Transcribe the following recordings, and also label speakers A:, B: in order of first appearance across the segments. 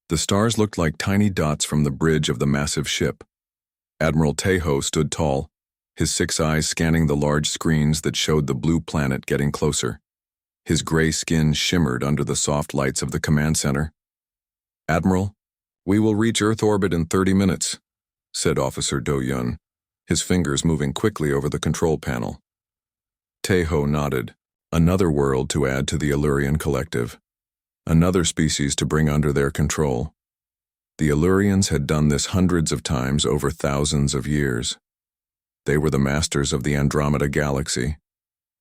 A: The stars looked like tiny dots from the bridge of the massive ship. Admiral Tejo stood tall, his 6 eyes scanning the large screens that showed the blue planet getting closer. His gray skin shimmered under the soft lights of the command center. "Admiral, we will reach Earth orbit in 30 minutes, said Officer Do-Yun, his fingers moving quickly over the control panel. Tejo nodded. Another world to add to the Illurian collective. Another species to bring under their control. The Illurians had done this hundreds of times over thousands of years. They were the masters of the Andromeda galaxy,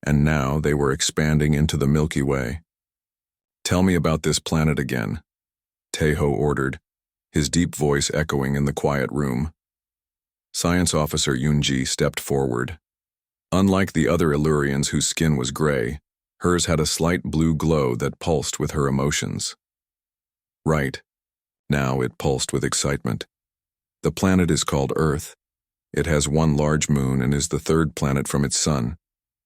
A: and now they were expanding into the Milky Way. "Tell me about this planet again," Tejo ordered, his deep voice echoing in the quiet room. Science Officer Yunji stepped forward. Unlike the other Illurians whose skin was gray, hers had a slight blue glow that pulsed with her emotions. Right. Now it pulsed with excitement. "The planet is called Earth. It has one large moon and is the third planet from its sun,"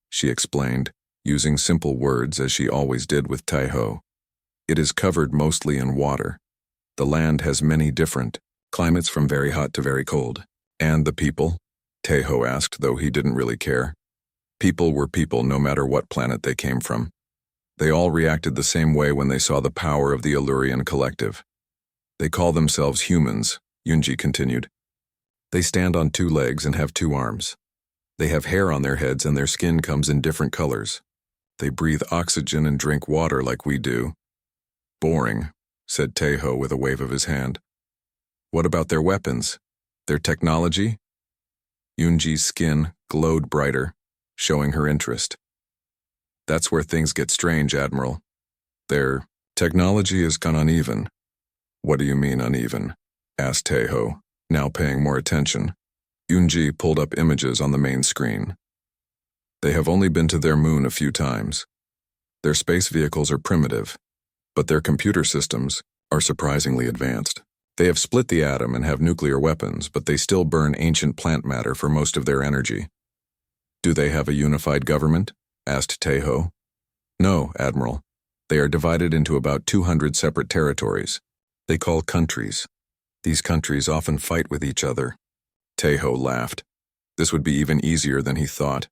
A: she explained, using simple words as she always did with Tejo. "It is covered mostly in water. The land has many different climates from very hot to very cold." "And the people?" Tejo asked, though he didn't really care. People were people no matter what planet they came from. They all reacted the same way when they saw the power of the Illurian collective. "They call themselves humans," Yunji continued. "They stand on 2 legs and have 2 arms. They have hair on their heads and their skin comes in different colors. They breathe oxygen and drink water like we do." "Boring," said Tejo with a wave of his hand. "What about their weapons? Their technology?" Yunji's skin glowed brighter, showing her interest. "That's where things get strange, Admiral. Their technology is kind of uneven." "What do you mean uneven?" asked Tejo, now paying more attention. Yunji pulled up images on the main screen. "They have only been to their moon a few times. Their space vehicles are primitive, but their computer systems are surprisingly advanced. They have split the atom and have nuclear weapons, but they still burn ancient plant matter for most of their energy." "Do they have a unified government?" asked Tejo. "No, Admiral. They are divided into about 200 separate territories. They call countries. These countries often fight with each other." Tejo laughed. This would be even easier than he thought.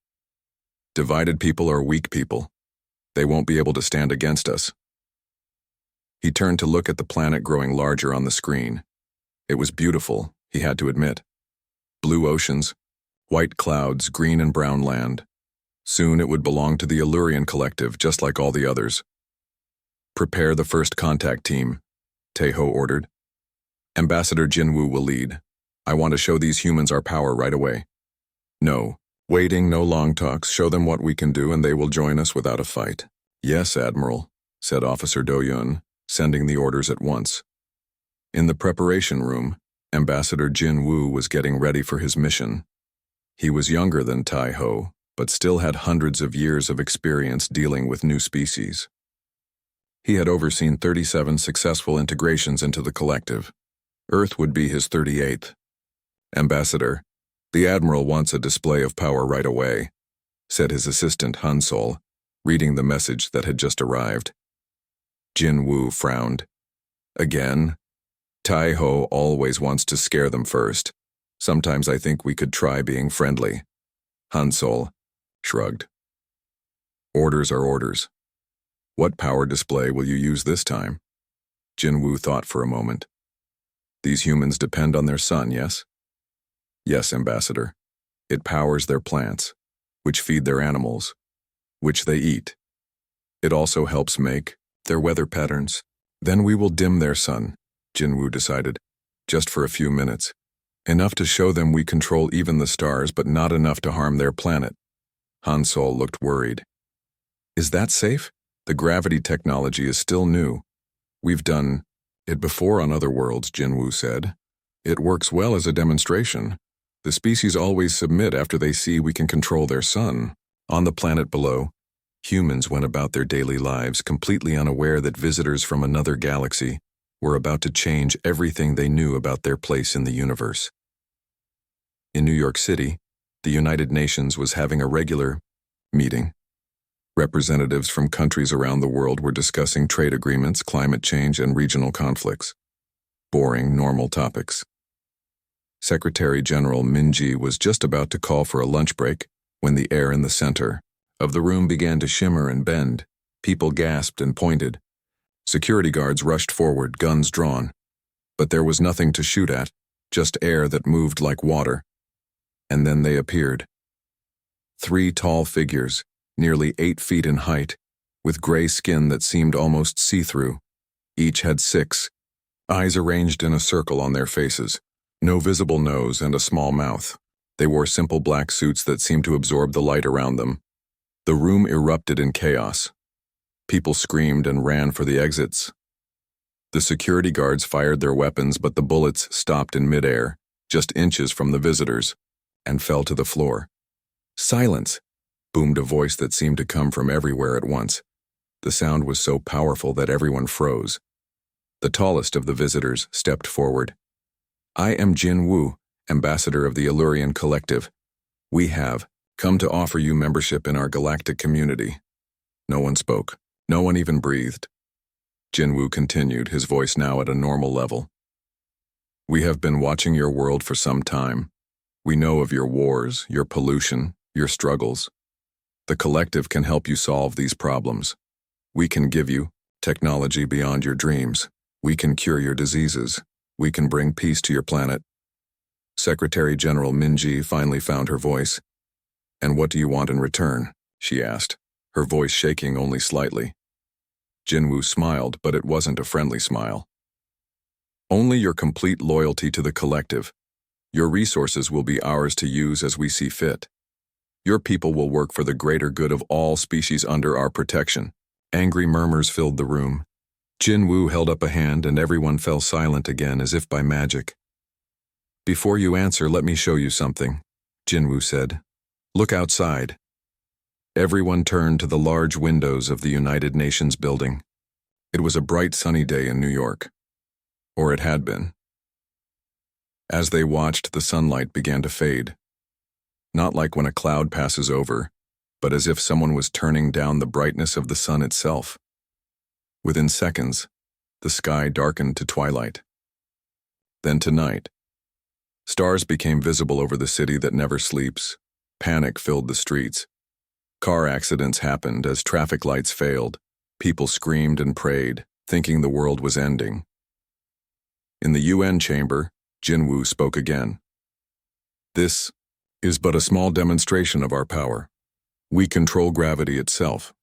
A: "Divided people are weak people. They won't be able to stand against us." He turned to look at the planet growing larger on the screen. It was beautiful, he had to admit. Blue oceans, white clouds, green and brown land. Soon it would belong to the Illurian collective, just like all the others. "Prepare the first contact team," Tejo ordered. "Ambassador Jinwoo will lead. I want to show these humans our power right away." "No. Waiting, no long talks. Show them what we can do and they will join us without a fight." "Yes, Admiral," said Officer Do-Yun, sending the orders at once. In the preparation room, Ambassador Jinwoo was getting ready for his mission. He was younger than Tejo, but still had hundreds of years of experience dealing with new species. He had overseen 37 successful integrations into the collective. Earth would be his 38th. "Ambassador, the Admiral wants a display of power right away," said his assistant Hansol, reading the message that had just arrived. Jinwoo frowned. "Again? Tejo always wants to scare them first. Sometimes I think we could try being friendly." Hansol shrugged. "Orders are orders. What power display will you use this time?" Jinwoo thought for a moment. "These humans depend on their sun, yes?" "Yes, Ambassador. It powers their plants, which feed their animals, which they eat. It also helps make their weather patterns. Then we will dim their sun," Jinwoo decided, "just for a few minutes. Enough to show them we control even the stars, but not enough to harm their planet." Hansol looked worried. "Is that safe? The gravity technology is still new. We've done it before on other worlds," Jinwoo said. "It works well as a demonstration. The species always submit after they see we can control their sun." On the planet below, humans went about their daily lives completely unaware that visitors from another galaxy were about to change everything they knew about their place in the universe. In New York City, the United Nations was having a regular meeting. Representatives from countries around the world were discussing trade agreements, climate change, and regional conflicts. boring, normal topics. Secretary General Minji was just about to call for a lunch break when the air in the center of the room began to shimmer and bend. People gasped and pointed. Security guards rushed forward, guns drawn. But there was nothing to shoot at, just air that moved like water. And then they appeared. 3 tall figures, nearly 8 feet in height, with gray skin that seemed almost see-through. Each had 6 eyes arranged in a circle on their faces, no visible nose and a small mouth. They wore simple black suits that seemed to absorb the light around them. The room erupted in chaos. People screamed and ran for the exits. The security guards fired their weapons, but the bullets stopped in midair, just inches from the visitors, and fell to the floor. "Silence!" boomed a voice that seemed to come from everywhere at once. The sound was so powerful that everyone froze. The tallest of the visitors stepped forward. "I am Jin Wu, ambassador of the Illurian Collective. We have come to offer you membership in our galactic community." No one spoke. No one even breathed. Jin Wu continued, his voice now at a normal level. "We have been watching your world for some time. We know of your wars, your pollution, your struggles. The collective can help you solve these problems. We can give you technology beyond your dreams. We can cure your diseases. We can bring peace to your planet." Secretary General Minji finally found her voice. "And what do you want in return?" she asked, her voice shaking only slightly. Jinwoo smiled, but it wasn't a friendly smile. "Only your complete loyalty to the collective. Your resources will be ours to use as we see fit. Your people will work for the greater good of all species under our protection." Angry murmurs filled the room. Jinwoo held up a hand and everyone fell silent again as if by magic. "Before you answer, let me show you something," Jinwoo said. "Look outside." Everyone turned to the large windows of the United Nations building. It was a bright sunny day in New York. Or it had been. As they watched, the sunlight began to fade. Not like when a cloud passes over, but as if someone was turning down the brightness of the sun itself. Within seconds, the sky darkened to twilight. Then to night. Stars became visible over the city that never sleeps. Panic filled the streets. Car accidents happened as traffic lights failed. People screamed and prayed, thinking the world was ending. In the UN chamber, Jinwoo spoke again. "This is but a small demonstration of our power. We control gravity itself.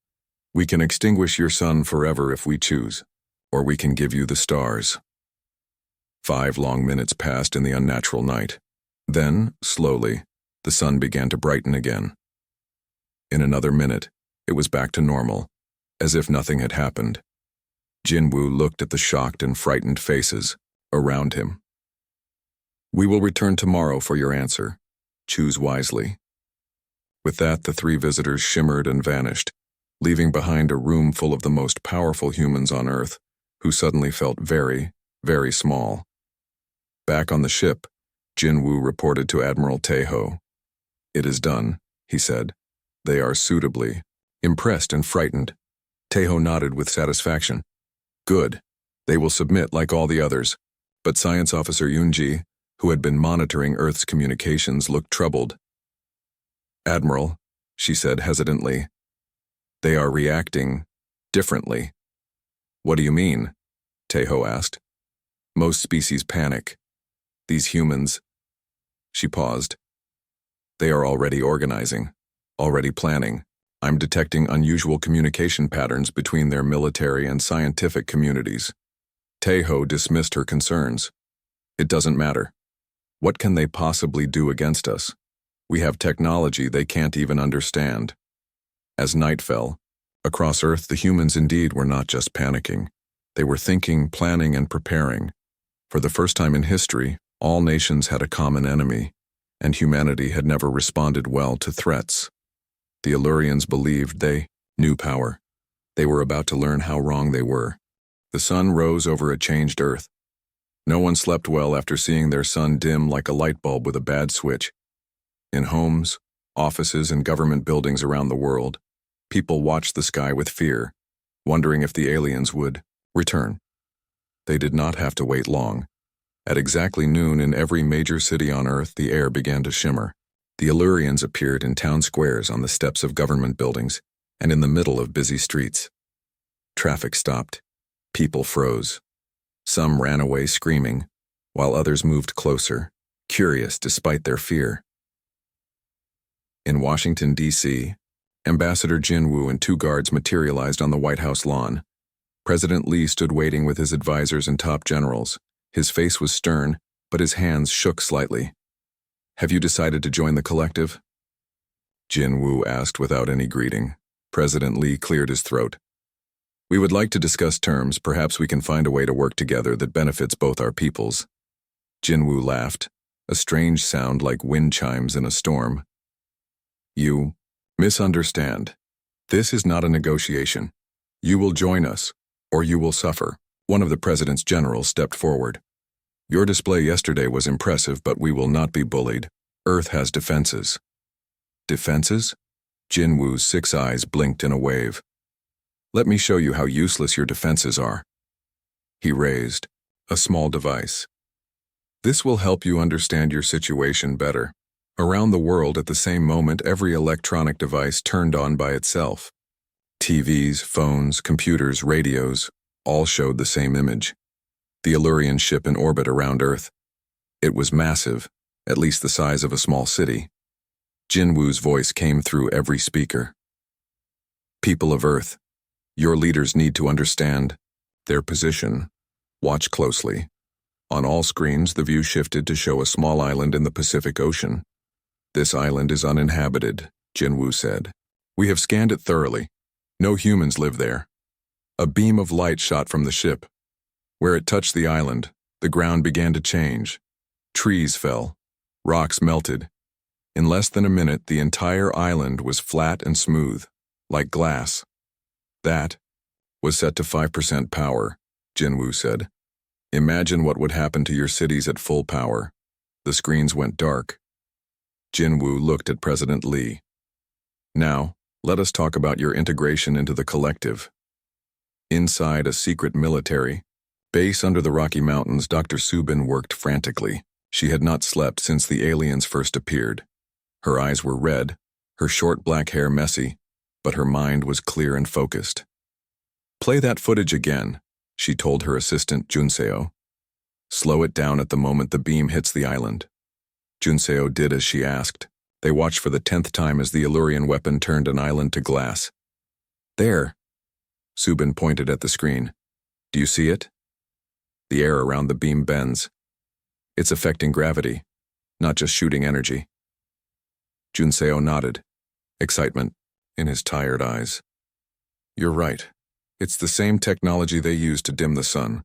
A: We can extinguish your sun forever if we choose, or we can give you the stars." 5 long minutes passed in the unnatural night. Then, slowly, the sun began to brighten again. In another minute, it was back to normal, as if nothing had happened. Jinwoo looked at the shocked and frightened faces around him. "We will return tomorrow for your answer. Choose wisely." With that, the 3 visitors shimmered and vanished, leaving behind a room full of the most powerful humans on Earth, who suddenly felt very, very small. Back on the ship, Jinwoo reported to Admiral Taeho. "It is done," he said. "They are suitably impressed and frightened." Taeho nodded with satisfaction. "Good. They will submit like all the others." But Science Officer Yoonji, who had been monitoring Earth's communications, looked troubled. "Admiral," she said hesitantly, "they are reacting differently." "What do you mean?" Taeho asked. "Most species panic. These humans..." She paused. "They are already organizing, already planning. I'm detecting unusual communication patterns between their military and scientific communities." Taeho dismissed her concerns. "It doesn't matter. What can they possibly do against us? We have technology they can't even understand." As night fell, across Earth the humans indeed were not just panicking. They were thinking, planning, and preparing. For the first time in history, all nations had a common enemy, and humanity had never responded well to threats. The Illurians believed they knew power. They were about to learn how wrong they were. The sun rose over a changed Earth. No one slept well after seeing their sun dim like a light bulb with a bad switch. In homes, offices, and government buildings around the world, people watched the sky with fear, wondering if the aliens would return. They did not have to wait long. At exactly noon in every major city on Earth, the air began to shimmer. The Illyrians appeared in town squares, on the steps of government buildings, and in the middle of busy streets. Traffic stopped. People froze. Some ran away screaming, while others moved closer, curious despite their fear. In Washington, D.C., Ambassador Jinwoo and 2 guards materialized on the White House lawn. President Lee stood waiting with his advisors and top generals. His face was stern, but his hands shook slightly. "Have you decided to join the collective?" Jinwoo asked without any greeting. President Lee cleared his throat. "We would like to discuss terms. Perhaps we can find a way to work together that benefits both our peoples." Jinwoo laughed, a strange sound like wind chimes in a storm. "You misunderstand. This is not a negotiation. You will join us, or you will suffer." One of the president's generals stepped forward. "Your display yesterday was impressive, but we will not be bullied. Earth has defenses." "Defenses?" Jinwoo's 6 eyes blinked in a wave. "Let me show you how useless your defenses are." He raised a small device. "This will help you understand your situation better." Around the world at the same moment, every electronic device turned on by itself. TVs, phones, computers, radios, all showed the same image. The Illyrian ship in orbit around Earth. It was massive, at least the size of a small city. Jinwoo's voice came through every speaker. "People of Earth, your leaders need to understand their position. Watch closely." On all screens, the view shifted to show a small island in the Pacific Ocean. "This island is uninhabited," Jinwoo said. "We have scanned it thoroughly. No humans live there." A beam of light shot from the ship. Where it touched the island, the ground began to change. Trees fell. Rocks melted. In less than a minute, the entire island was flat and smooth, like glass. "That was set to 5% power," Jinwoo said. "Imagine what would happen to your cities at full power." The screens went dark. Jinwoo looked at President Lee. "Now, let us talk about your integration into the collective." Inside a secret military base under the Rocky Mountains, Dr. Subin worked frantically. She had not slept since the aliens first appeared. Her eyes were red, her short black hair messy, but her mind was clear and focused. "Play that footage again," she told her assistant Junseo. "Slow it down at the moment the beam hits the island." Junseo did as she asked. They watched for the 10th time as the Illyrian weapon turned an island to glass. "There." Subin pointed at the screen. "Do you see it?" The air around the beam bends. "It's affecting gravity, not just shooting energy." Junseo nodded, excitement in his tired eyes. "You're right. It's the same technology they use to dim the sun.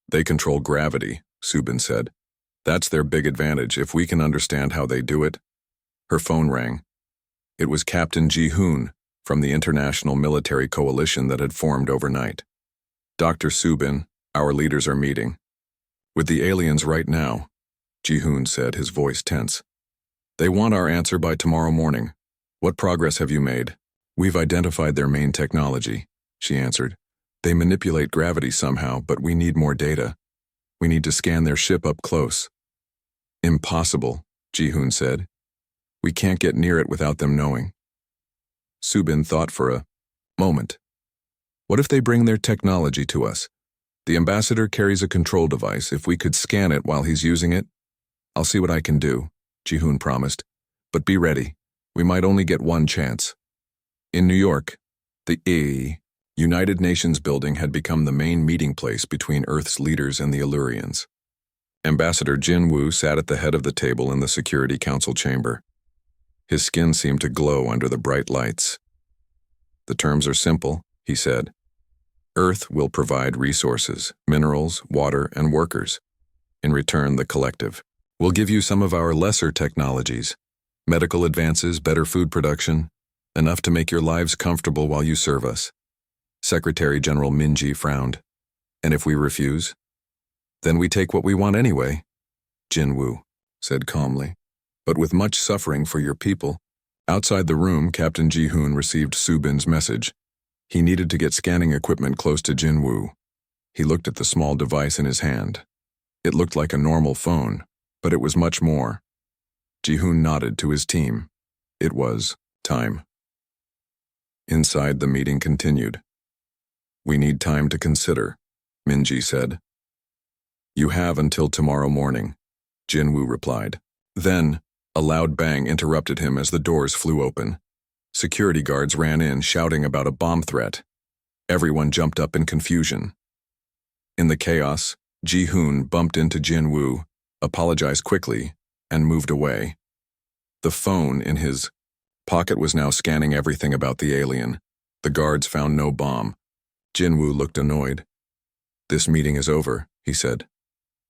A: They control gravity," Subin said. "That's their big advantage, if we can understand how they do it." Her phone rang. It was Captain Ji-hoon from the international military coalition that had formed overnight. "Dr. Subin, our leaders are meeting." "With the aliens right now," Ji-hoon said, his voice tense. "They want our answer by tomorrow morning. What progress have you made?" "We've identified their main technology," she answered. "They manipulate gravity somehow, but we need more data. We need to scan their ship up close." "Impossible," Ji-hoon said. "We can't get near it without them knowing." Subin thought for a moment. "What if they bring their technology to us? The ambassador carries a control device. If we could scan it while he's using it." "I'll see what I can do," Ji-hoon promised. "But be ready. We might only get one chance." In New York, the United Nations building had become the main meeting place between Earth's leaders and the Illyrians. Ambassador Jinwoo sat at the head of the table in the Security Council chamber. His skin seemed to glow under the bright lights. "The terms are simple," he said. "Earth will provide resources, minerals, water, and workers. In return, the collective will give you some of our lesser technologies, medical advances, better food production, enough to make your lives comfortable while you serve us." Secretary General Minji frowned. "And if we refuse?" "Then we take what we want anyway," Jinwoo said calmly. "But with much suffering for your people." Outside the room, Captain Ji-hoon received Subin's message. He needed to get scanning equipment close to Jinwoo. He looked at the small device in his hand. It looked like a normal phone, but it was much more. Ji-hoon nodded to his team. It was time. Inside, the meeting continued. "We need time to consider," Minji said. "You have until tomorrow morning," Jinwoo replied. Then, a loud bang interrupted him as the doors flew open. Security guards ran in, shouting about a bomb threat. Everyone jumped up in confusion. In the chaos, Ji-hoon bumped into Jinwoo, apologized quickly, and moved away. The phone in his pocket was now scanning everything about the alien. The guards found no bomb. Jinwoo looked annoyed. "This meeting is over," he said.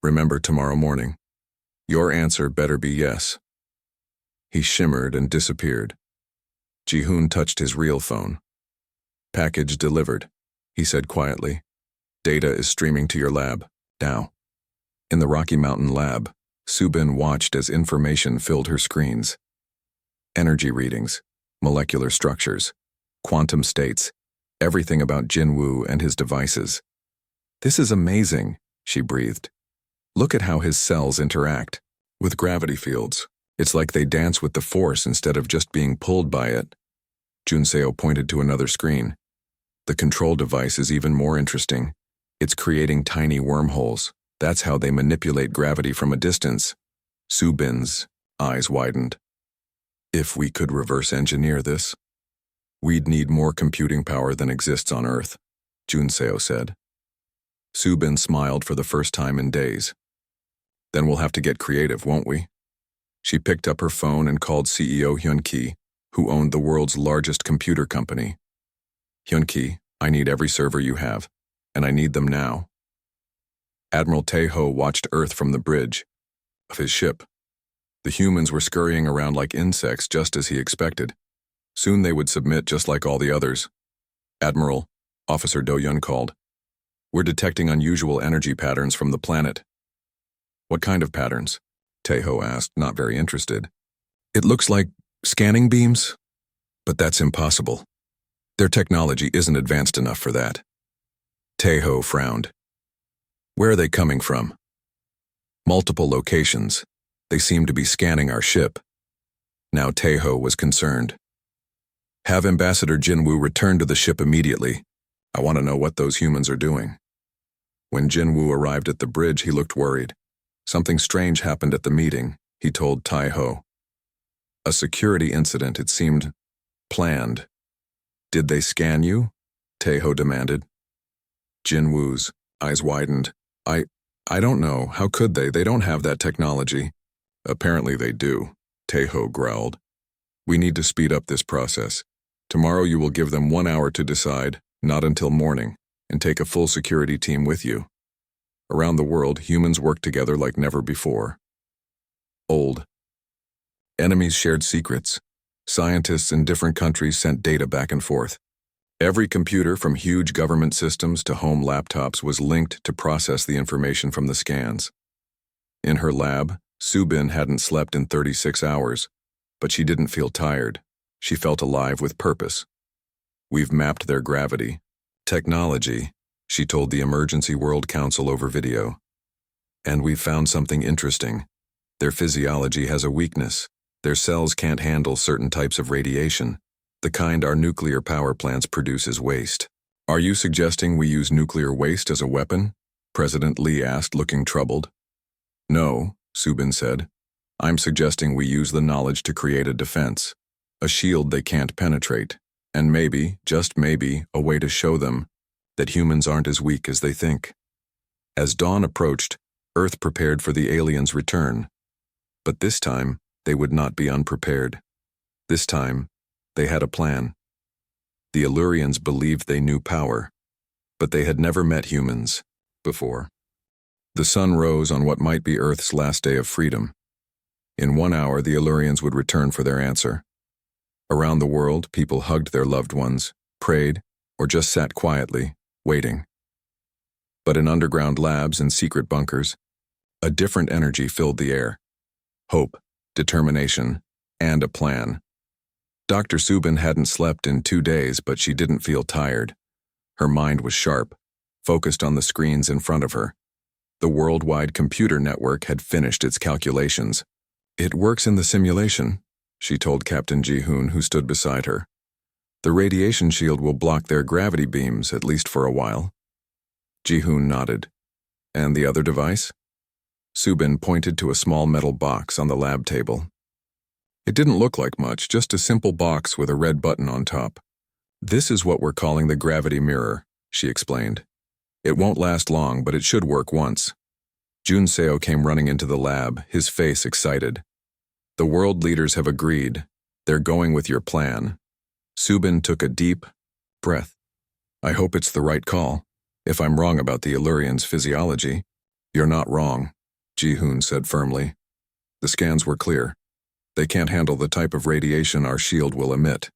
A: "Remember tomorrow morning. Your answer better be yes." He shimmered and disappeared. Ji-hoon touched his real phone. "Package delivered," he said quietly. "Data is streaming to your lab, now." In the Rocky Mountain lab, Subin watched as information filled her screens. Energy readings, molecular structures, quantum states, everything about Jinwoo and his devices. "This is amazing," she breathed. "Look at how his cells interact with gravity fields. It's like they dance with the force instead of just being pulled by it." Junseo pointed to another screen. "The control device is even more interesting. It's creating tiny wormholes. That's how they manipulate gravity from a distance." Subin's eyes widened. "If we could reverse engineer this, we'd need more computing power than exists on Earth," Junseo said. Subin smiled for the first time in days. "Then we'll have to get creative, won't we?" She picked up her phone and called CEO Hyun-ki, who owned the world's largest computer company. "Hyun-ki, I need every server you have, and I need them now." Admiral Tae-ho watched Earth from the bridge of his ship. The humans were scurrying around like insects, just as he expected. Soon they would submit just like all the others. "Admiral," Officer Do-yeon called, "we're detecting unusual energy patterns from the planet." "What kind of patterns?" Tae-ho asked, not very interested. "It looks like scanning beams, but that's impossible. Their technology isn't advanced enough for that." Tae-ho frowned. "Where are they coming from?" "Multiple locations. They seem to be scanning our ship." Now Tae-ho was concerned. "Have Ambassador Jinwoo return to the ship immediately. I want to know what those humans are doing." When Jinwoo arrived at the bridge, he looked worried. Something strange happened at the meeting, he told Tae-ho. "A security incident, it seemed planned." "Did they scan you?" Tae-ho demanded. Jinwoo's eyes widened. I don't know. How could they? They don't have that technology." "Apparently they do," Tae-ho growled. "We need to speed up this process. Tomorrow you will give them 1 hour to decide, not until morning, and take a full security team with you. Around the world, humans work together like never before. Old enemies shared secrets. Scientists in different countries sent data back and forth. Every computer, from huge government systems to home laptops, was linked to process the information from the scans. In her lab, Subin hadn't slept in 36 hours, but she didn't feel tired. She felt alive with purpose. "We've mapped their gravity. Technology," she told the Emergency World Council over video. "And we've found something interesting. Their physiology has a weakness. Their cells can't handle certain types of radiation, the kind our nuclear power plants produce as waste." "Are you suggesting we use nuclear waste as a weapon?" President Lee asked, looking troubled. "No," Subin said. "I'm suggesting we use the knowledge to create a defense, a shield they can't penetrate, and maybe, just maybe, a way to show them that humans aren't as weak as they think." As dawn approached, Earth prepared for the aliens' return. But this time, they would not be unprepared. This time, they had a plan. The Illurians believed they knew power, but they had never met humans before. The sun rose on what might be Earth's last day of freedom. In 1 hour, the Illurians would return for their answer. Around the world, people hugged their loved ones, prayed, or just sat quietly, waiting. But in underground labs and secret bunkers, a different energy filled the air. Hope, determination, and a plan. Dr. Subin hadn't slept in 2 days, but she didn't feel tired. Her mind was sharp, focused on the screens in front of her. The worldwide computer network had finished its calculations. "It works in the simulation," she told Captain Ji-hoon, who stood beside her. "The radiation shield will block their gravity beams, at least for a while." Ji-hoon nodded. "And the other device?" Subin pointed to a small metal box on the lab table. It didn't look like much, just a simple box with a red button on top. "This is what we're calling the gravity mirror," she explained. "It won't last long, but it should work once." Jun Seo came running into the lab, his face excited. "The world leaders have agreed. They're going with your plan." Subin took a deep breath. "I hope it's the right call. If I'm wrong about the Illyrians' physiology." "You're not wrong," Ji-hoon said firmly. "The scans were clear. They can't handle the type of radiation our shield will emit."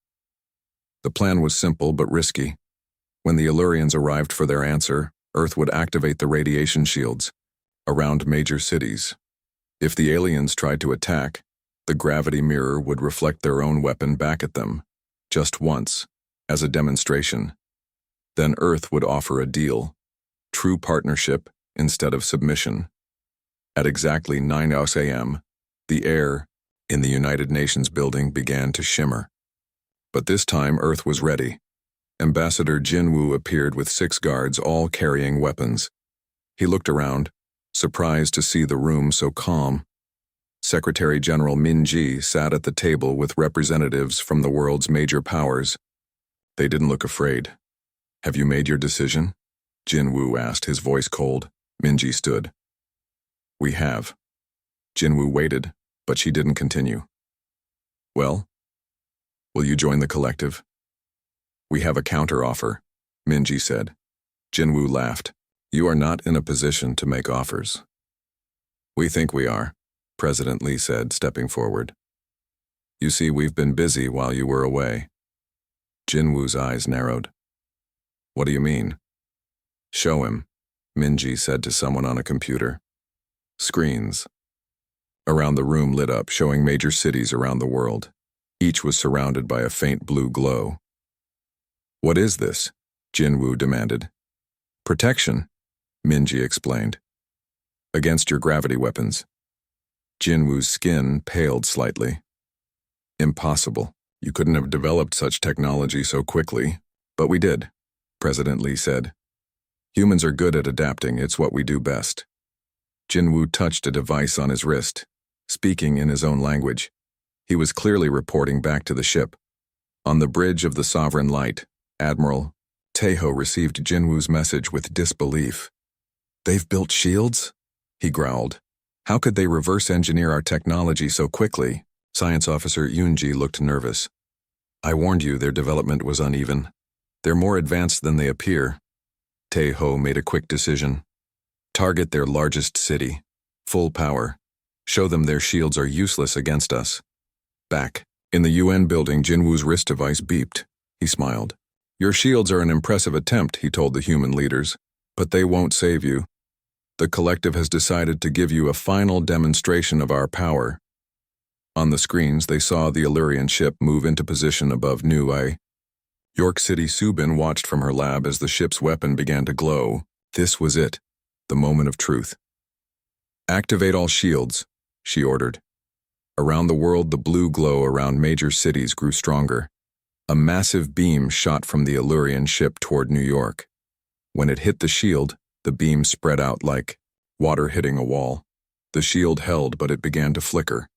A: The plan was simple but risky. When the Illyrians arrived for their answer, Earth would activate the radiation shields around major cities. If the aliens tried to attack, the gravity mirror would reflect their own weapon back at them, just once, as a demonstration. Then Earth would offer a deal: true partnership instead of submission. At exactly 9 a.m., the air in the United Nations building began to shimmer. But this time Earth was ready. Ambassador Jinwoo appeared with 6 guards, all carrying weapons. He looked around, surprised to see the room so calm. Secretary General Min Ji sat at the table with representatives from the world's major powers. They didn't look afraid. "Have you made your decision?" Jinwoo asked, his voice cold. Min Ji stood. "We have." Jinwoo waited, but she didn't continue. "Well, will you join the collective?" "We have a counter-offer," Min Ji said. Jinwoo laughed. "You are not in a position to make offers." "We think we are," President Lee said, stepping forward. "You see, we've been busy while you were away." Jinwoo's eyes narrowed. "What do you mean?" "Show him," Min Ji said to someone on a computer. Screens around the room lit up, showing major cities around the world. Each was surrounded by a faint blue glow. "What is this?" Jinwoo demanded. "Protection," Min Ji explained. "Against your gravity weapons." Jinwoo's skin paled slightly. "Impossible. You couldn't have developed such technology so quickly." "But we did," President Lee said. "Humans are good at adapting. It's what we do best." Jinwoo touched a device on his wrist, speaking in his own language. He was clearly reporting back to the ship. On the bridge of the Sovereign Light, Admiral Taeho received Jinwoo's message with disbelief. "They've built shields?" he growled. "How could they reverse engineer our technology so quickly?" Science Officer Yoonji looked nervous. "I warned you their development was uneven. They're more advanced than they appear." Taeho made a quick decision. "Target their largest city. Full power. Show them their shields are useless against us." Back in the UN building, Jinwoo's wrist device beeped. He smiled. "Your shields are an impressive attempt," he told the human leaders, "but they won't save you. The collective has decided to give you a final demonstration of our power." On the screens, they saw the Illyrian ship move into position above New York City. Subin watched from her lab as the ship's weapon began to glow. This was it, the moment of truth. "Activate all shields," she ordered. Around the world, the blue glow around major cities grew stronger. A massive beam shot from the Illyrian ship toward New York. When it hit the shield, the beam spread out like water hitting a wall. The shield held, but it began to flicker.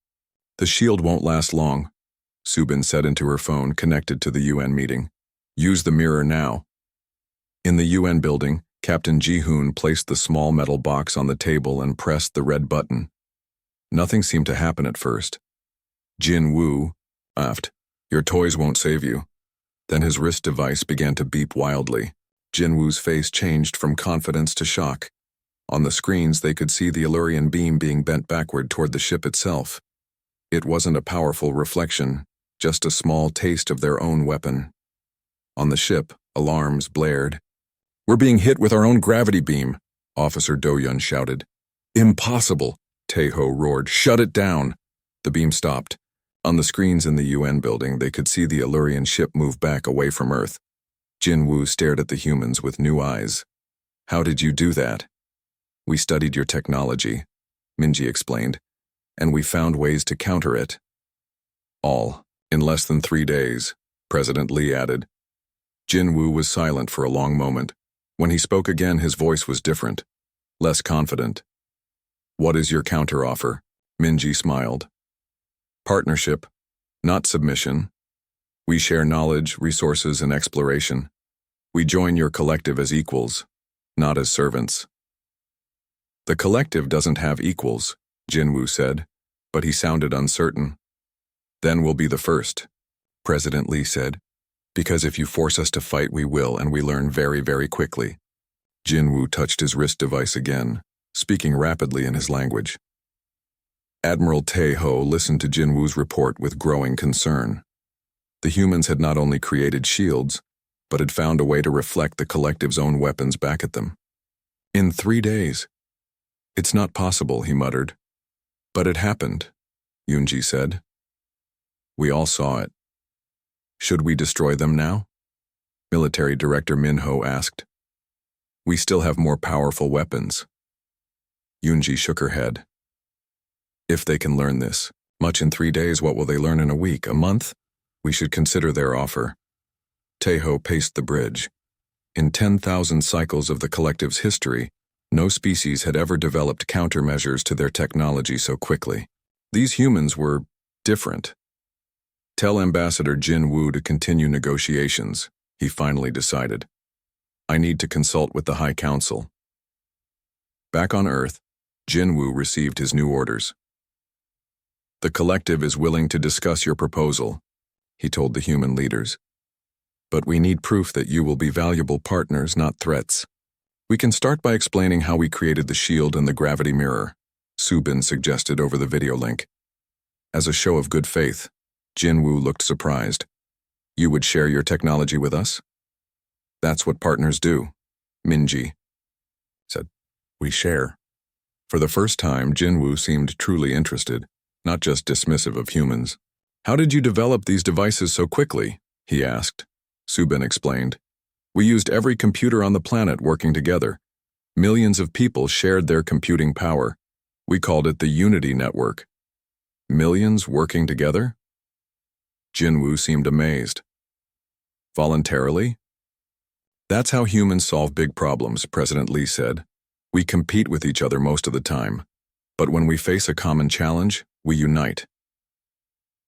A: "The shield won't last long," Subin said into her phone connected to the UN meeting. "Use the mirror now." In the UN building, Captain Ji-hoon placed the small metal box on the table and pressed the red button. Nothing seemed to happen at first. Jinwoo laughed. "Your toys won't save you." Then his wrist device began to beep wildly. Jinwoo's face changed from confidence to shock. On the screens, they could see the Illyrian beam being bent backward toward the ship itself. It wasn't a powerful reflection, just a small taste of their own weapon. On the ship, alarms blared. "We're being hit with our own gravity beam," Officer Do-yun shouted. "Impossible," Taeho roared. "Shut it down." The beam stopped. On the screens in the UN building, they could see the Illyrian ship move back away from Earth. Jinwoo stared at the humans with new eyes. "How did you do that?" We studied your technology, Minji explained, and we found ways to counter it. All, in less than 3 days, President Lee added. Jinwoo was silent for a long moment. When he spoke again, his voice was different, less confident. What is your counteroffer? Minji smiled. Partnership, not submission. We share knowledge, resources, and exploration. We join your collective as equals, not as servants. The collective doesn't have equals, Jinwoo said, but he sounded uncertain. Then we'll be the first, President Lee said. Because if you force us to fight, we will, and we learn very, very quickly. Jinwoo touched his wrist device again, speaking rapidly in his language. Admiral Tae-ho listened to Jinwoo's report with growing concern. The humans had not only created shields, but had found a way to reflect the collective's own weapons back at them. In 3 days. It's not possible, he muttered. But it happened, Yoonji said. We all saw it. Should we destroy them now? Military Director Minho asked. We still have more powerful weapons. Yoonji shook her head. If they can learn this, much in 3 days, what will they learn in a week, a month? We should consider their offer. Tae-ho paced the bridge. In 10,000 cycles of the collective's history, no species had ever developed countermeasures to their technology so quickly. These humans were different. Tell Ambassador Jinwoo to continue negotiations, he finally decided. I need to consult with the High Council. Back on Earth, Jinwoo received his new orders. The collective is willing to discuss your proposal, he told the human leaders. But we need proof that you will be valuable partners, not threats. We can start by explaining how we created the shield and the gravity mirror, Subin suggested over the video link. As a show of good faith, Jinwoo looked surprised. You would share your technology with us? That's what partners do, Minji said. We share. For the first time, Jinwoo seemed truly interested, not just dismissive of humans. How did you develop these devices so quickly? He asked. Subin explained. We used every computer on the planet working together. Millions of people shared their computing power. We called it the Unity Network. Millions working together? Jinwoo seemed amazed. Voluntarily? That's how humans solve big problems, President Lee said. We compete with each other most of the time, but when we face a common challenge, we unite.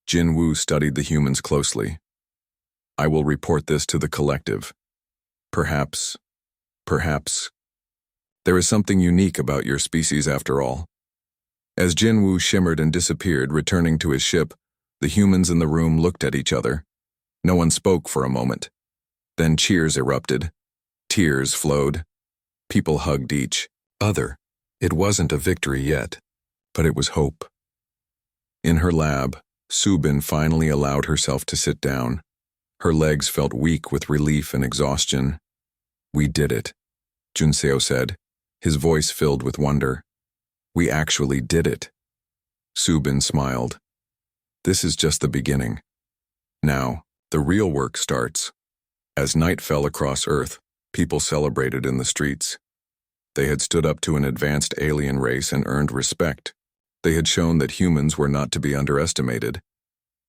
A: Jinwoo studied the humans closely. I will report this to the collective. Perhaps. There is something unique about your species after all. As Jinwoo shimmered and disappeared, returning to his ship, the humans in the room looked at each other. No one spoke for a moment. Then cheers erupted. Tears flowed. People hugged each other. It wasn't a victory yet, but it was hope. In her lab, Subin finally allowed herself to sit down. Her legs felt weak with relief and exhaustion. We did it, Junseo said, his voice filled with wonder. We actually did it. Subin smiled. This is just the beginning. Now, the real work starts. As night fell across Earth, people celebrated in the streets. They had stood up to an advanced alien race and earned respect. They had shown that humans were not to be underestimated.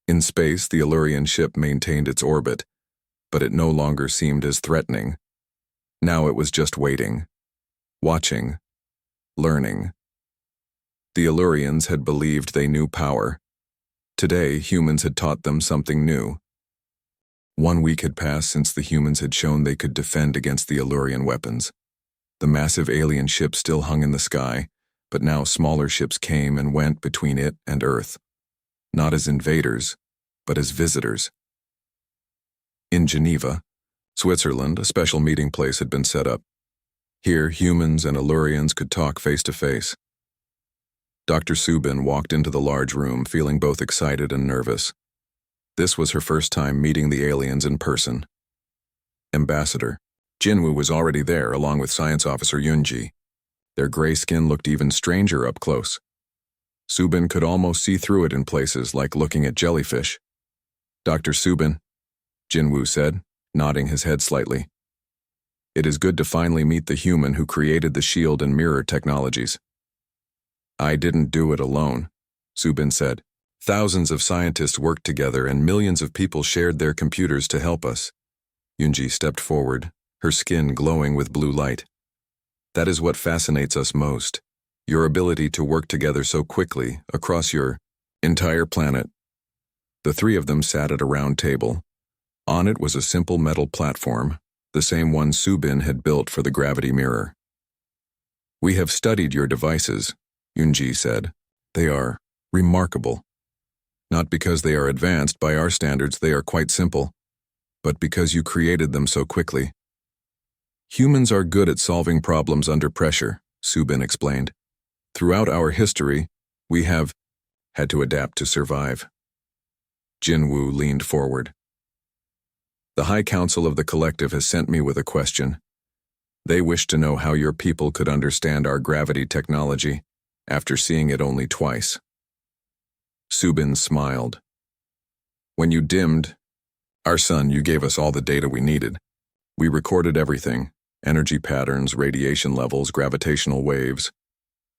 A: In space, the Allurian ship maintained its orbit, but it no longer seemed as threatening. Now it was just waiting, watching, learning. The Allurians had believed they knew power. Today, humans had taught them something new. 1 week had passed since the humans had shown they could defend against the Allurian weapons. The massive alien ship still hung in the sky, but now smaller ships came and went between it and Earth. Not as invaders, but as visitors. In Geneva, Switzerland, a special meeting place had been set up. Here, humans and Allurians could talk face to face. Dr. Subin walked into the large room feeling both excited and nervous. This was her first time meeting the aliens in person. Ambassador Jinwoo was already there along with Science Officer Yoonji. Their gray skin looked even stranger up close. Subin could almost see through it in places, like looking at jellyfish. Dr. Subin, Jinwoo said, nodding his head slightly. It is good to finally meet the human who created the shield and mirror technologies. I didn't do it alone, Subin said. Thousands of scientists worked together and millions of people shared their computers to help us. Yunji stepped forward, her skin glowing with blue light. That is what fascinates us most. Your ability to work together so quickly across your entire planet. The three of them sat at a round table. On it was a simple metal platform, the same one Subin had built for the gravity mirror. We have studied your devices, Yunji said. They are remarkable. Not because they are advanced by our standards, they are quite simple, but because you created them so quickly. Humans are good at solving problems under pressure, Subin explained. Throughout our history, we have had to adapt to survive. Jinwoo leaned forward. The High Council of the Collective has sent me with a question. They wish to know how your people could understand our gravity technology after seeing it only twice. Subin smiled. When you dimmed our sun, you gave us all the data we needed. We recorded everything, energy patterns, radiation levels, gravitational waves.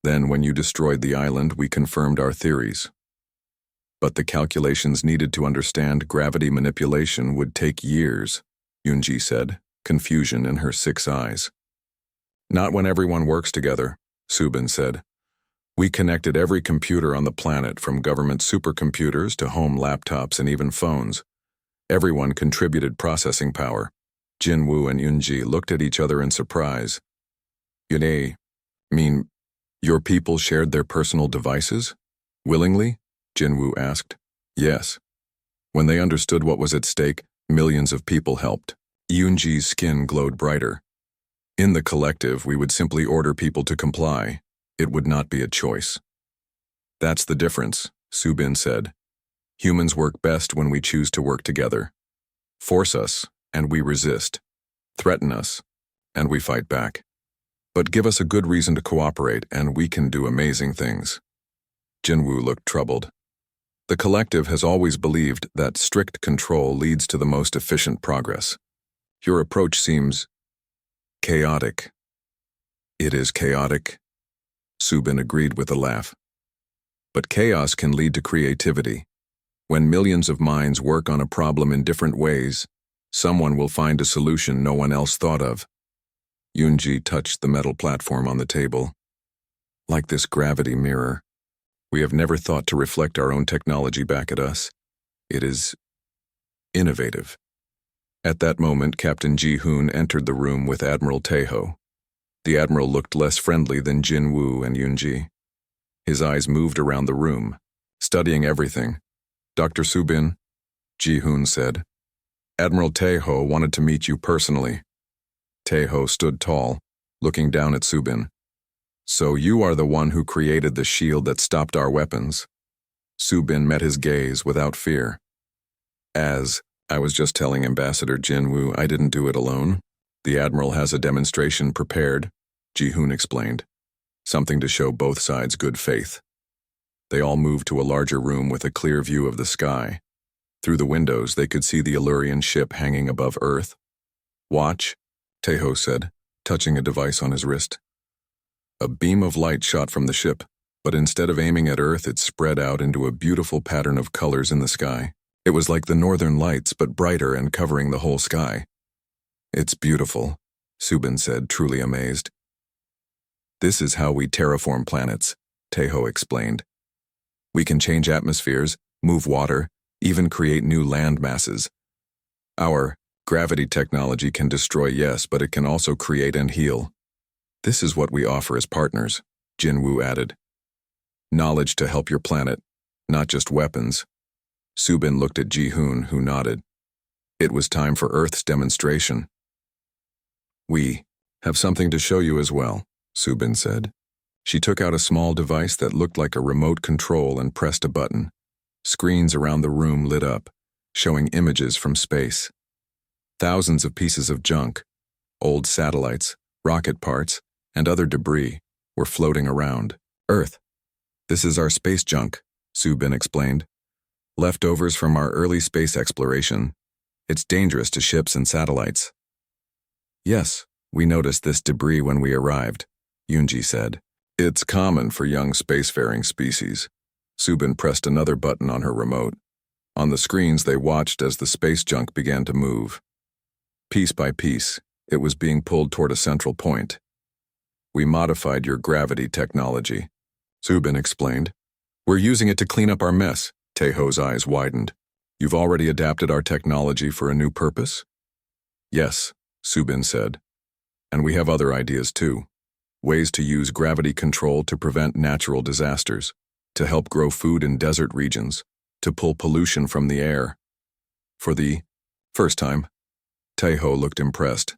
A: Then, when you destroyed the island, we confirmed our theories. But the calculations needed to understand gravity manipulation would take years, Yunji said, confusion in her 6 eyes. Not when everyone works together, Subin said. We connected every computer on the planet, from government supercomputers to home laptops and even phones. Everyone contributed processing power. Jinwoo and Yunji looked at each other in surprise. Your people shared their personal devices? Willingly? Jinwoo asked. Yes. When they understood what was at stake, millions of people helped. Yunji's skin glowed brighter. In the collective, we would simply order people to comply. It would not be a choice. That's the difference, Subin said. Humans work best when we choose to work together. Force us, and we resist. Threaten us, and we fight back. But give us a good reason to cooperate, and we can do amazing things. Jinwoo looked troubled. The collective has always believed that strict control leads to the most efficient progress. Your approach seems chaotic. It is chaotic, Subin agreed with a laugh. But chaos can lead to creativity. When millions of minds work on a problem in different ways, someone will find a solution no one else thought of. Yunji touched the metal platform on the table. Like this gravity mirror, we have never thought to reflect our own technology back at us. It is innovative. At that moment, Captain Ji-hoon entered the room with Admiral Taeho. The Admiral looked less friendly than Jinwoo and Yunji. His eyes moved around the room, studying everything. Dr. Subin, Ji-hoon said. Admiral Taeho wanted to meet you personally. Taeho stood tall, looking down at Subin. So you are the one who created the shield that stopped our weapons. Subin met his gaze without fear. As I was just telling Ambassador Jinwoo, I didn't do it alone. The Admiral has a demonstration prepared, Ji-hoon explained. Something to show both sides good faith. They all moved to a larger room with a clear view of the sky. Through the windows, they could see the Illyrian ship hanging above Earth. Watch, Taeho said, touching a device on his wrist. A beam of light shot from the ship, but instead of aiming at Earth, it spread out into a beautiful pattern of colors in the sky. It was like the northern lights, but brighter and covering the whole sky. It's beautiful, Subin said, truly amazed. This is how we terraform planets, Taeho explained. We can change atmospheres, move water, even create new land masses. Our gravity technology can destroy, yes, but it can also create and heal. This is what we offer as partners, Jinwoo added. Knowledge to help your planet, not just weapons. Subin looked at Ji-hoon, who nodded. It was time for Earth's demonstration. We have something to show you as well, Subin said. She took out a small device that looked like a remote control and pressed a button. Screens around the room lit up, showing images from space. Thousands of pieces of junk, old satellites, rocket parts, and other debris were floating around. Earth. This is our space junk, Subin explained. Leftovers from our early space exploration. It's dangerous to ships and satellites. Yes, We noticed this debris when we arrived, Yunji said. It's common for young spacefaring species. Subin pressed another button on her remote. On the screens they watched as the space junk began to move. Piece by piece, it was being pulled toward a central point. We modified your gravity technology, Subin explained. We're using it to clean up our mess. Taeho's eyes widened. You've already adapted our technology for a new purpose? Yes, Subin said. And we have other ideas too. Ways to use gravity control to prevent natural disasters, to help grow food in desert regions, to pull pollution from the air. For the first time, Taeho looked impressed.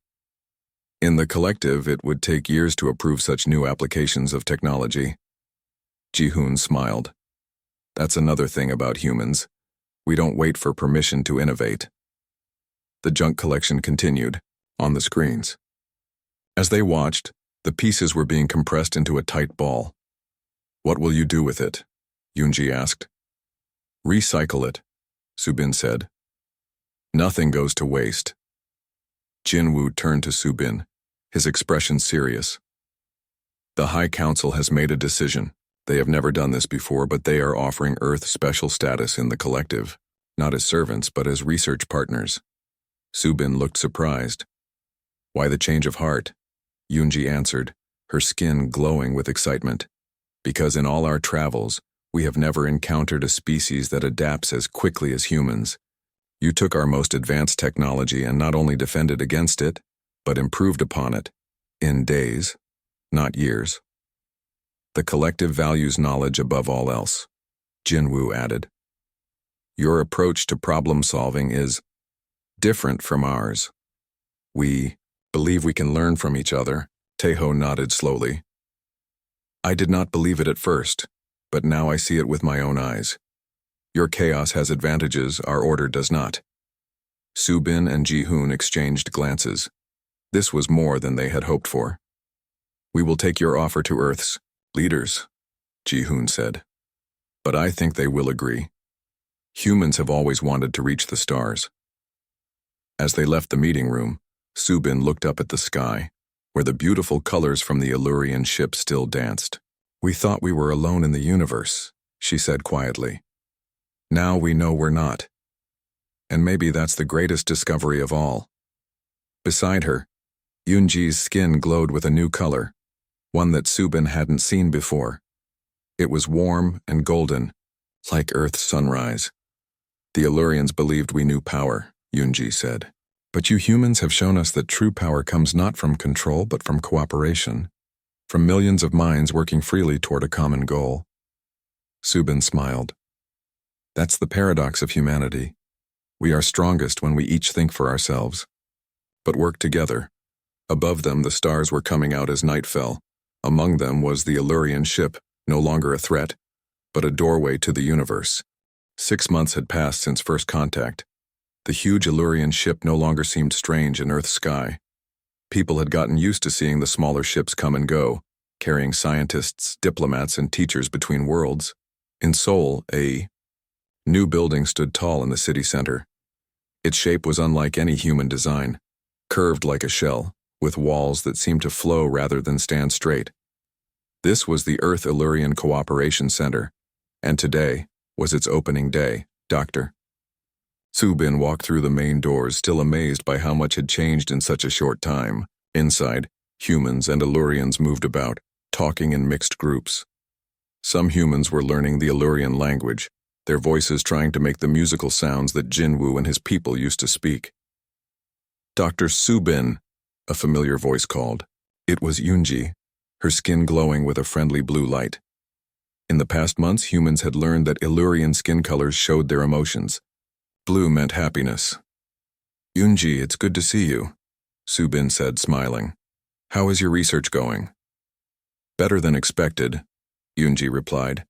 A: In the collective, it would take years to approve such new applications of technology. Ji-hoon smiled. That's another thing about humans. We don't wait for permission to innovate. The junk collection continued, on the screens. As they watched, the pieces were being compressed into a tight ball. What will you do with it? Yunji asked. Recycle it, Subin said. Nothing goes to waste. Jinwoo turned to Subin, his expression serious. The High Council has made a decision. They have never done this before, but they are offering Earth special status in the collective, not as servants, but as research partners. Subin looked surprised. Why the change of heart? Yunji answered, her skin glowing with excitement. Because in all our travels, we have never encountered a species that adapts as quickly as humans. You took our most advanced technology and not only defended against it, but improved upon it. In days, not years. The collective values knowledge above all else, Jinwoo added. Your approach to problem solving is different from ours. We believe we can learn from each other, Taeho nodded slowly. I did not believe it at first, but now I see it with my own eyes. Your chaos has advantages our order does not. Subin and Ji-hoon exchanged glances. This was more than they had hoped for. We will take your offer to Earth's leaders, Ji-hoon said. But I think they will agree. Humans have always wanted to reach the stars. As they left the meeting room, Subin looked up at the sky, where the beautiful colors from the Illurian ship still danced. We thought we were alone in the universe, she said quietly. Now we know we're not. And maybe that's the greatest discovery of all. Beside her, Yunji's skin glowed with a new color, one that Subin hadn't seen before. It was warm and golden, like Earth's sunrise. The Illurians believed we knew power, Yunji said. But you humans have shown us that true power comes not from control but from cooperation, from millions of minds working freely toward a common goal. Subin smiled. That's the paradox of humanity. We are strongest when we each think for ourselves, but work together. Above them the stars were coming out as night fell. Among them was the Illurian ship, no longer a threat, but a doorway to the universe. 6 months had passed since first contact. The huge Illurian ship no longer seemed strange in Earth's sky. People had gotten used to seeing the smaller ships come and go, carrying scientists, diplomats, and teachers between worlds. In Seoul, a new building stood tall in the city center. Its shape was unlike any human design, curved like a shell, with walls that seemed to flow rather than stand straight. This was the Earth-Illurian Cooperation Center, and today was its opening day, Dr. Subin walked through the main doors, still amazed by how much had changed in such a short time. Inside, humans and Illurians moved about, talking in mixed groups. Some humans were learning the Illurian language, their voices trying to make the musical sounds that Jinwoo and his people used to speak. Dr. Subin, a familiar voice called. It was Yunji, her skin glowing with a friendly blue light. In the past months, humans had learned that Illurian skin colors showed their emotions. Blue meant happiness. Yunji, it's good to see you, Subin said, smiling. How is your research going? Better than expected, Yunji replied.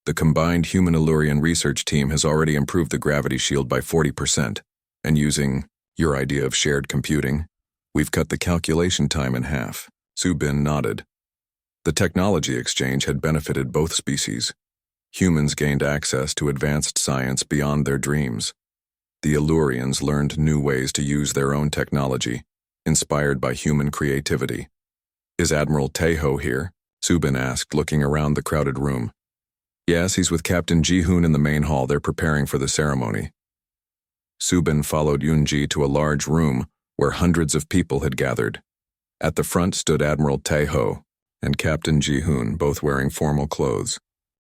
A: The combined human-Illurian research team has already improved the gravity shield by 40%, and using your idea of shared computing, we've cut the calculation time in half. Subin nodded. The technology exchange had benefited both species. Humans gained access to advanced science beyond their dreams. The Illurians learned new ways to use their own technology, inspired by human creativity. Is Admiral Taeho here? Subin asked, looking around the crowded room. Yes, he's with Captain Ji-hoon in the main hall. They're preparing for the ceremony. Subin followed Yoonji to a large room where hundreds of people had gathered. At the front stood Admiral Taeho and Captain Ji-hoon, both wearing formal clothes.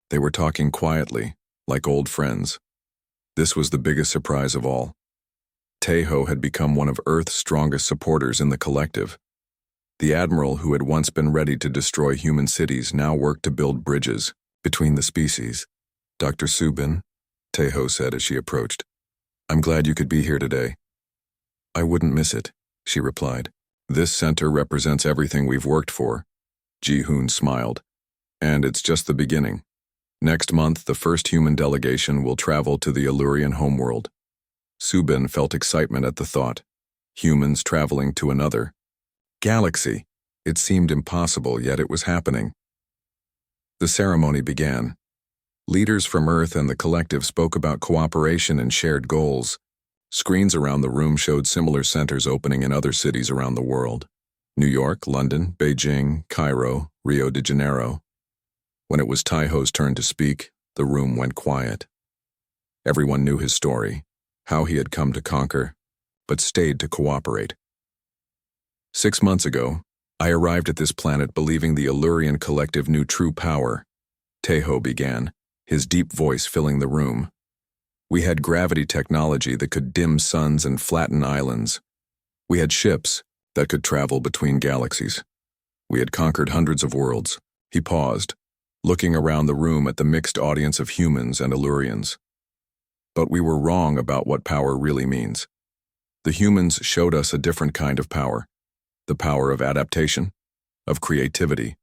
A: They were talking quietly, like old friends. This was the biggest surprise of all. Taeho had become one of Earth's strongest supporters in the collective. The admiral who had once been ready to destroy human cities now worked to build bridges between the species. Dr. Subin, Taeho said as she approached, I'm glad you could be here today. I wouldn't miss it, she replied. This center represents everything we've worked for. Ji-hoon smiled. And it's just the beginning. Next month, the first human delegation will travel to the Illyrian homeworld. Subin felt excitement at the thought. Humans traveling to another galaxy. It seemed impossible, yet it was happening. The ceremony began. Leaders from Earth and the collective spoke about cooperation and shared goals. Screens around the room showed similar centers opening in other cities around the world. New York, London, Beijing, Cairo, Rio de Janeiro. When it was Taeho's turn to speak, the room went quiet. Everyone knew his story, how he had come to conquer, but stayed to cooperate. 6 months ago, I arrived at this planet believing the Illyrian collective knew true power. Taeho began, his deep voice filling the room. We had gravity technology that could dim suns and flatten islands. We had ships that could travel between galaxies. We had conquered hundreds of worlds. He paused, looking around the room at the mixed audience of humans and Illyrians. But we were wrong about what power really means. The humans showed us a different kind of power. The power of adaptation, of creativity,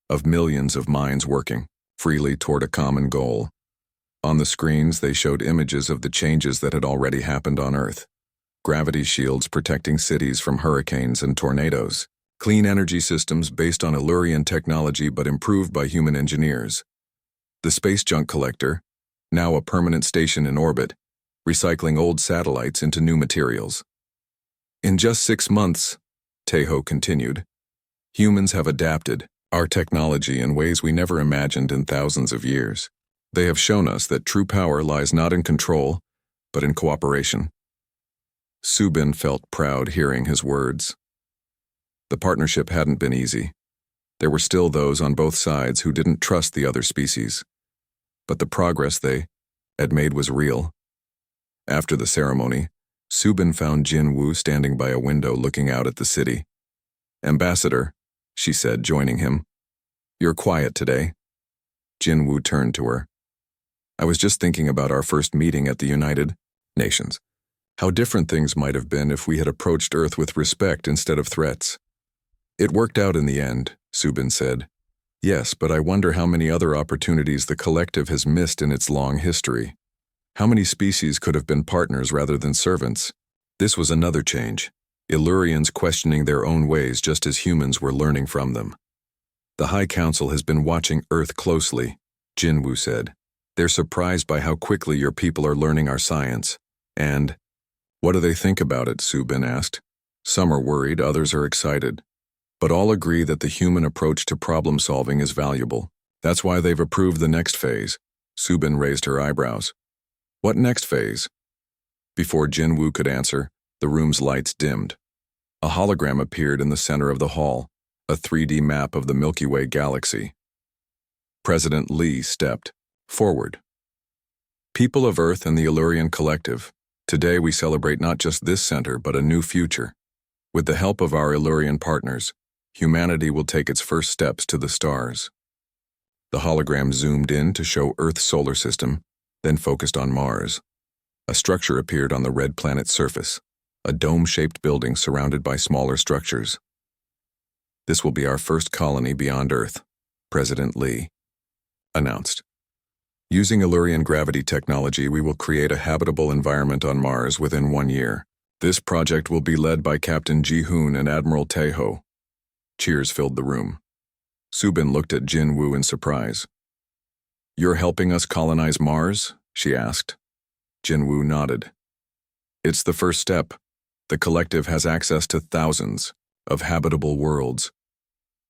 A: of millions of minds working freely toward a common goal. On the screens, they showed images of the changes that had already happened on Earth. Gravity shields protecting cities from hurricanes and tornadoes. Clean energy systems based on Illyrian technology but improved by human engineers. The space junk collector, now a permanent station in orbit, recycling old satellites into new materials. In just 6 months, Taeho continued, humans have adapted our technology in ways we never imagined in thousands of years. They have shown us that true power lies not in control, but in cooperation. Subin felt proud hearing his words. The partnership hadn't been easy. There were still those on both sides who didn't trust the other species. But the progress they had made was real. After the ceremony, Subin found Jin-woo standing by a window looking out at the city. Ambassador, she said, joining him. You're quiet today. Jin-woo turned to her. I was just thinking about our first meeting at the United Nations. How different things might have been if we had approached Earth with respect instead of threats. It worked out in the end, Subin said. Yes, but I wonder how many other opportunities the collective has missed in its long history. How many species could have been partners rather than servants? This was another change. Illyrians questioning their own ways just as humans were learning from them. The High Council has been watching Earth closely, Jin-woo said. They're surprised by how quickly your people are learning our science. And, what do they think about it? Subin asked. Some are worried, others are excited. But all agree that the human approach to problem solving is valuable. That's why they've approved the next phase. Subin raised her eyebrows. What next phase? Before Jin-woo could answer, the room's lights dimmed. A hologram appeared in the center of the hall, a 3D map of the Milky Way galaxy. President Lee stepped forward. People of Earth and the Illyrian Collective, today we celebrate not just this center but a new future. With the help of our Illyrian partners, humanity will take its first steps to the stars. The hologram zoomed in to show Earth's solar system, then focused on Mars. A structure appeared on the red planet's surface, a dome-shaped building surrounded by smaller structures. This will be our first colony beyond Earth, President Lee announced. Using Illyrian gravity technology, we will create a habitable environment on Mars within 1 year. This project will be led by Captain Ji-hoon and Admiral Taeho. Cheers filled the room. Subin looked at Jin-woo in surprise. You're helping us colonize Mars? She asked. Jin-woo nodded. It's the first step. The collective has access to thousands of habitable worlds.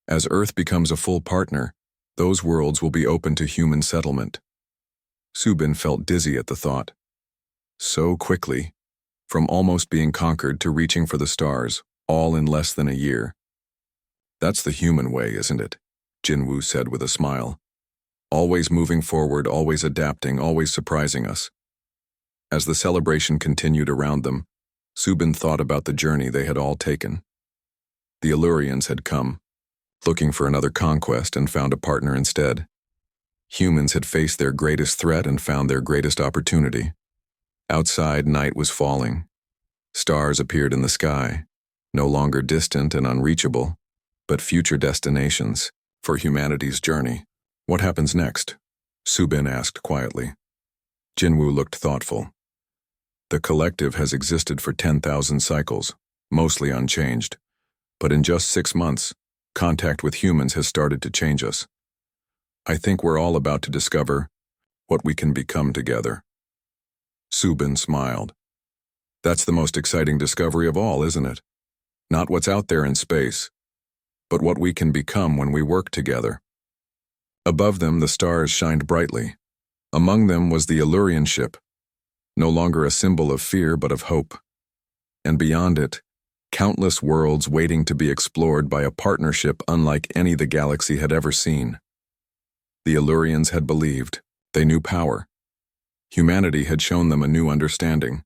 A: As Earth becomes a full partner, those worlds will be open to human settlement. Subin felt dizzy at the thought. So quickly, from almost being conquered to reaching for the stars, all in less than a year. That's the human way, isn't it? Jinwoo said with a smile. Always moving forward, always adapting, always surprising us. As the celebration continued around them, Subin thought about the journey they had all taken. The Illurians had come, looking for another conquest, and found a partner instead. Humans had faced their greatest threat and found their greatest opportunity. Outside, night was falling. Stars appeared in the sky, no longer distant and unreachable, but future destinations for humanity's journey. What happens next? Subin asked quietly. Jinwoo looked thoughtful. The collective has existed for 10,000 cycles, mostly unchanged. But in just 6 months, contact with humans has started to change us. I think we're all about to discover what we can become together. Subin smiled. That's the most exciting discovery of all, isn't it? Not what's out there in space, but what we can become when we work together. Above them, the stars shined brightly. Among them was the Illurian ship, no longer a symbol of fear but of hope. And beyond it, countless worlds waiting to be explored by a partnership unlike any the galaxy had ever seen. The Illurians had believed. They knew power. Humanity had shown them a new understanding.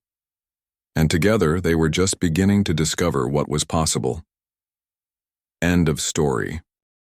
A: And together they were just beginning to discover what was possible. End of story.